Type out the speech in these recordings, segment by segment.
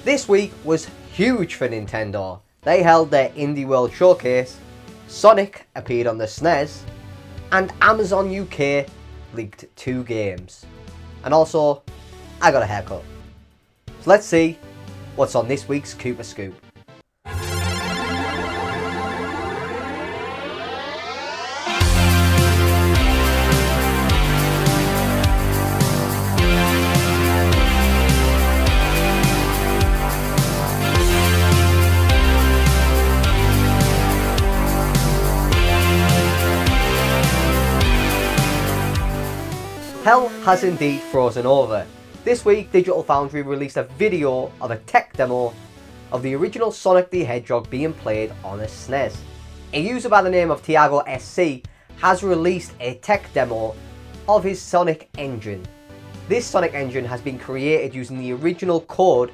This week was huge for Nintendo. They held their Indie World Showcase, Sonic appeared on the Snes, and Amazon UK leaked 2 games. And also, I got a haircut. So let's see what's on this week's Koopa Scoop. Hell has indeed frozen over. This week, Digital Foundry released a video of a tech demo of the original Sonic the Hedgehog being played on a Snes. A user by the name of Tiago SC has released a tech demo of his Sonic engine. This Sonic engine has been created using the original code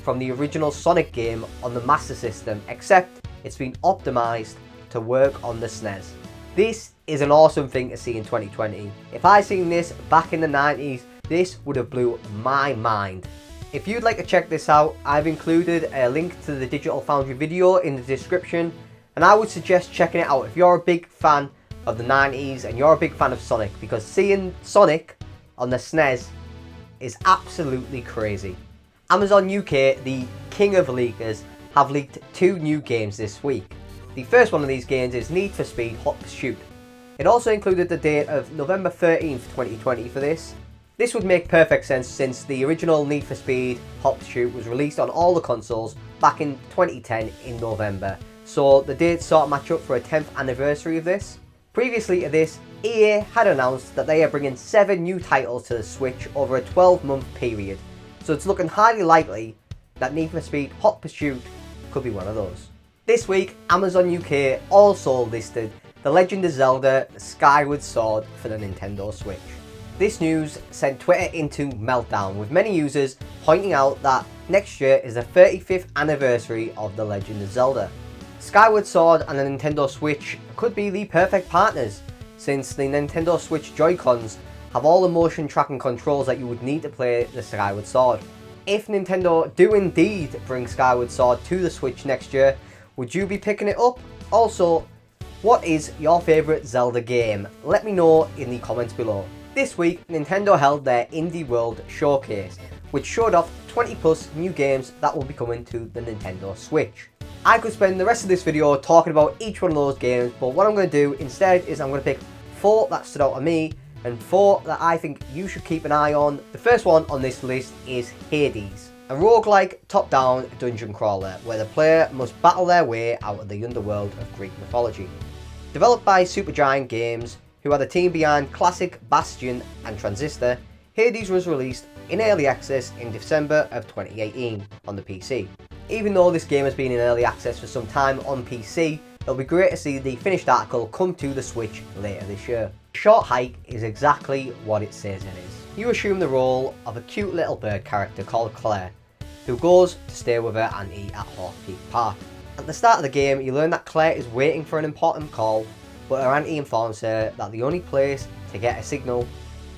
from the original Sonic game on the Master System, except it's been optimized to work on the Snes. This is an awesome thing to see in 2020. If I seen this back in the 90s, this would have blew my mind. If you'd like to check this out, I've included a link to the Digital Foundry video in the description, and I would suggest checking it out if you're a big fan of the 90s and you're a big fan of Sonic, because seeing Sonic on the Snes is absolutely crazy. Amazon UK, the king of leakers, have leaked 2 new games this week. The first one of these games is Need for Speed Hot Pursuit. It also included the date of November 13th, 2020 for this. This would make perfect sense since the original Need for Speed Hot Pursuit was released on all the consoles back in 2010 in November. So the dates sort of match up for a 10th anniversary of this. Previously to this, EA had announced that they are bringing 7 new titles to the Switch over a 12-month period. So it's looking highly likely that Need for Speed Hot Pursuit could be one of those. This week, Amazon UK also listed The Legend of Zelda Skyward Sword for the Nintendo Switch. This news sent Twitter into meltdown, with many users pointing out that next year is the 35th anniversary of The Legend of Zelda. Skyward Sword and the Nintendo Switch could be the perfect partners, since the Nintendo Switch Joy-Cons have all the motion tracking controls that you would need to play the Skyward Sword. If Nintendo do indeed bring Skyward Sword to the Switch next year, would you be picking it up? Also, what is your favourite Zelda game? Let me know in the comments below. This week, Nintendo held their Indie World Showcase, which showed off 20 plus new games that will be coming to the Nintendo Switch. I could spend the rest of this video talking about each one of those games, but what I'm going to do instead is I'm going to pick 4 that stood out to me and 4 that I think you should keep an eye on. The first one on this list is Hades, a roguelike top-down dungeon crawler where the player must battle their way out of the underworld of Greek mythology. Developed by Supergiant Games, who are the team behind classic Bastion and Transistor, Hades was released in early access in December of 2018 on the PC. Even though this game has been in early access for some time on PC, it'll be great to see the finished article come to the Switch later this year. Short Hike is exactly what it says it is. You assume the role of a cute little bird character called Claire, who goes to stay with her auntie at Hawk Peak Park. At the start of the game, you learn that Claire is waiting for an important call, but her auntie informs her that the only place to get a signal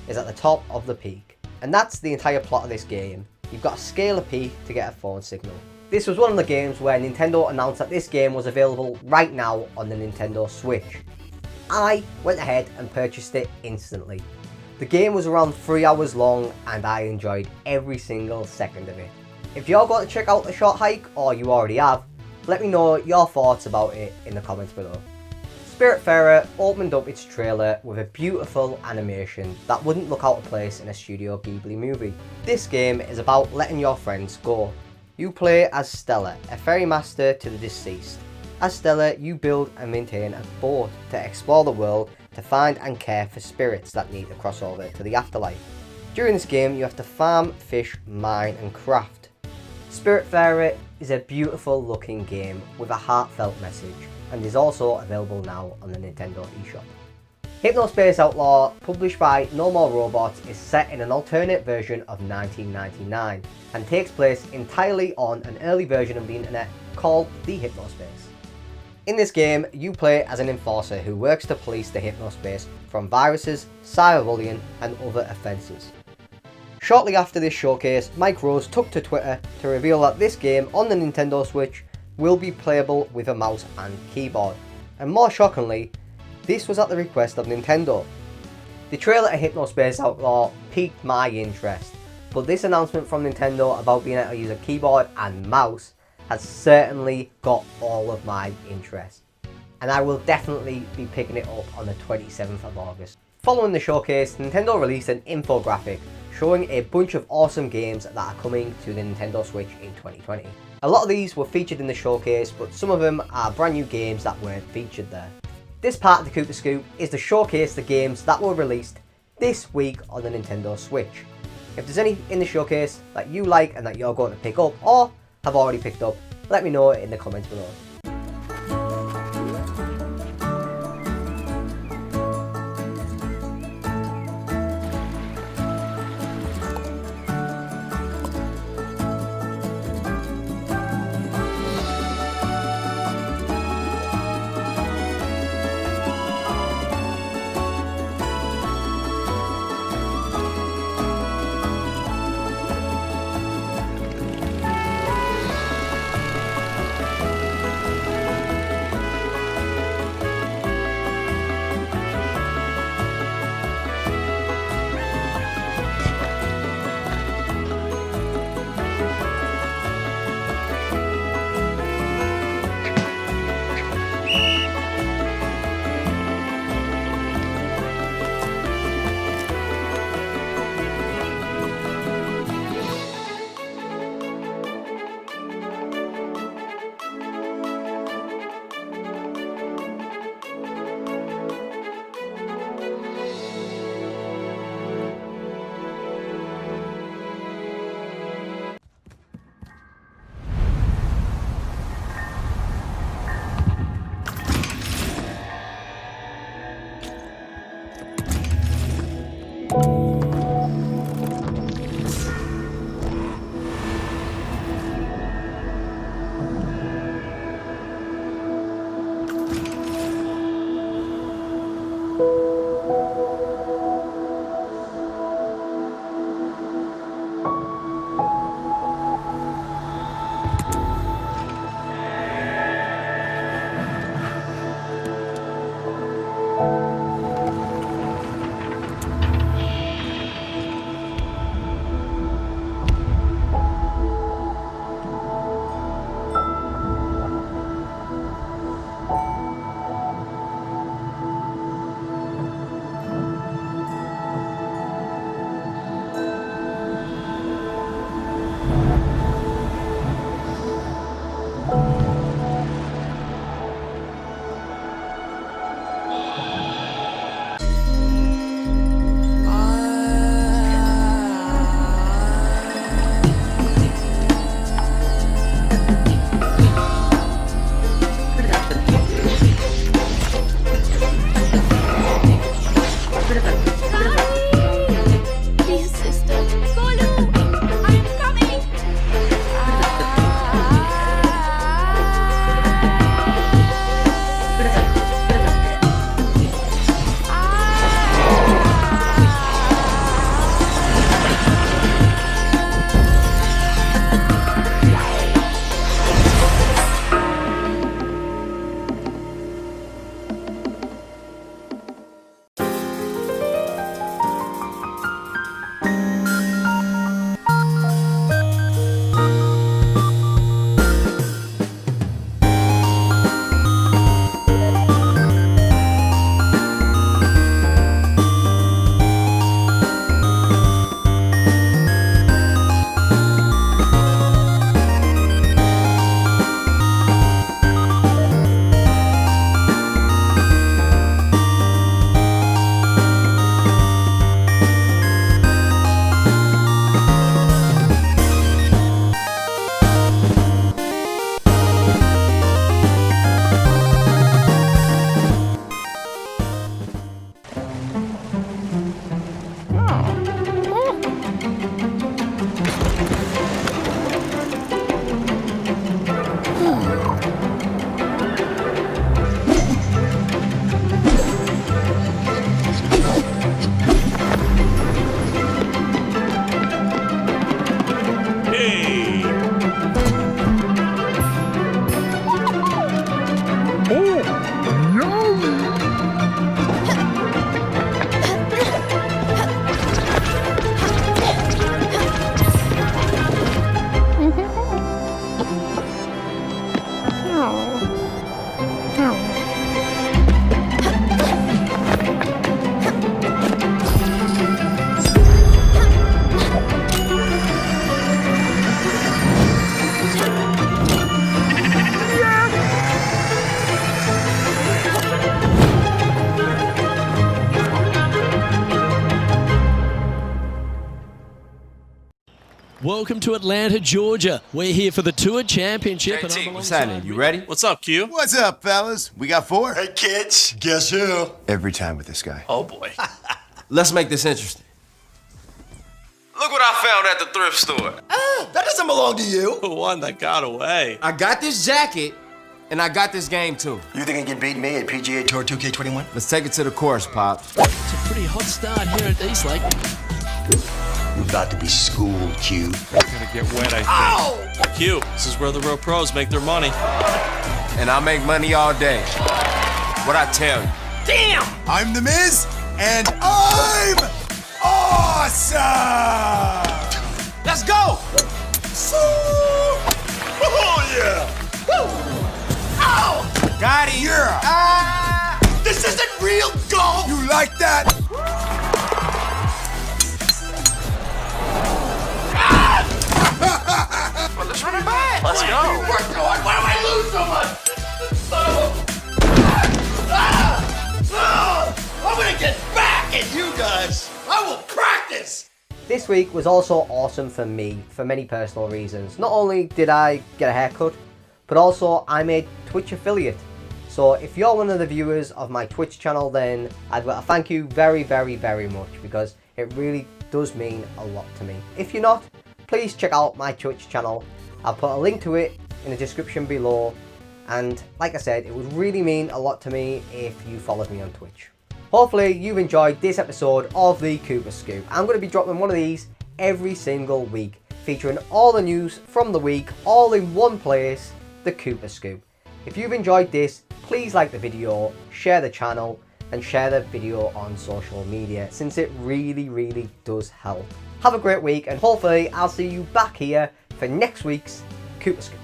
is at the top of the peak. And that's the entire plot of this game. You've got to scale a peak to get a phone signal. This was one of the games where Nintendo announced that this game was available right now on the Nintendo Switch. I went ahead and purchased it instantly. The game was around 3 hours long and I enjoyed every single second of it. If you're going to check out the Short Hike, or you already have, let me know your thoughts about it in the comments below. Spiritfarer opened up its trailer with a beautiful animation that wouldn't look out of place in a Studio Ghibli movie. This game is about letting your friends go. You play as Stella, a ferry master to the deceased. As Stella, you build and maintain a boat to explore the world to find and care for spirits that need to cross over to the afterlife. During this game, you have to farm, fish, mine and craft. Spiritfarer is a beautiful looking game with a heartfelt message, and is also available now on the Nintendo eShop. Hypnospace Outlaw, published by No More Robots, is set in an alternate version of 1999 and takes place entirely on an early version of the internet called the Hypnospace. In this game, you play as an enforcer who works to police the hypnospace from viruses, cyberbullying and other offences. Shortly after this showcase, Mike Rose took to Twitter to reveal that this game on the Nintendo Switch will be playable with a mouse and keyboard. And more shockingly, this was at the request of Nintendo. The trailer to Hypnospace Outlaw piqued my interest, but this announcement from Nintendo about being able to use a keyboard and mouse has certainly got all of my interest. And I will definitely be picking it up on the 27th of August. Following the showcase, Nintendo released an infographic showing a bunch of awesome games that are coming to the Nintendo Switch in 2020. A lot of these were featured in the showcase, but some of them are brand new games that weren't featured there. This part of the Koopa Scoop is to showcase the games that were released this week on the Nintendo Switch. If there's any in the showcase that you like and that you're going to pick up or have already picked up, let me know in the comments below. welcome to Atlanta, Georgia. We're here for the Tour Championship. JT, what's happening? You ready? What's up, Q? What's up, fellas? We got 4. Hey, kids, guess who? Every time with this guy. Oh, boy. Let's make this interesting. Look what I found at the thrift store. That doesn't belong to you. The one that got away. I got this jacket, and I got this game too. You think you can beat me at PGA Tour 2K21? Let's take it to the course, Pop. It's a pretty hot start here at Eastlake. You've got to be schooled, Q. Gonna get wet, I think. Ow! Q, this is where the real pros make their money. And I make money all day. What I tell you. Damn! I'm the Miz, and I'm awesome! Let's go! Oh, yeah! Woo! Ow! Got it! Yeah! This isn't real golf! You like that? Well, let's run it back. Let's go. Work so hard, why do I lose so much? I'm gonna get back at you guys! I will practice! This week was also awesome for me for many personal reasons. Not only did I get a haircut, but also I made Twitch affiliate. So if you're one of the viewers of my Twitch channel, then I'd like to thank you very, very, very much, because it really does mean a lot to me. If you're not, please check out my Twitch channel. I'll put a link to it in the description below. And like I said, it would really mean a lot to me if you followed me on Twitch. Hopefully you've enjoyed this episode of the Koopa Scoop. I'm going to be dropping one of these every single week, featuring all the news from the week, all in one place, the Koopa Scoop. If you've enjoyed this, please like the video, share the channel, and share the video on social media, since it really, really does help. Have a great week, and hopefully I'll see you back here for next week's Koopa Scoop.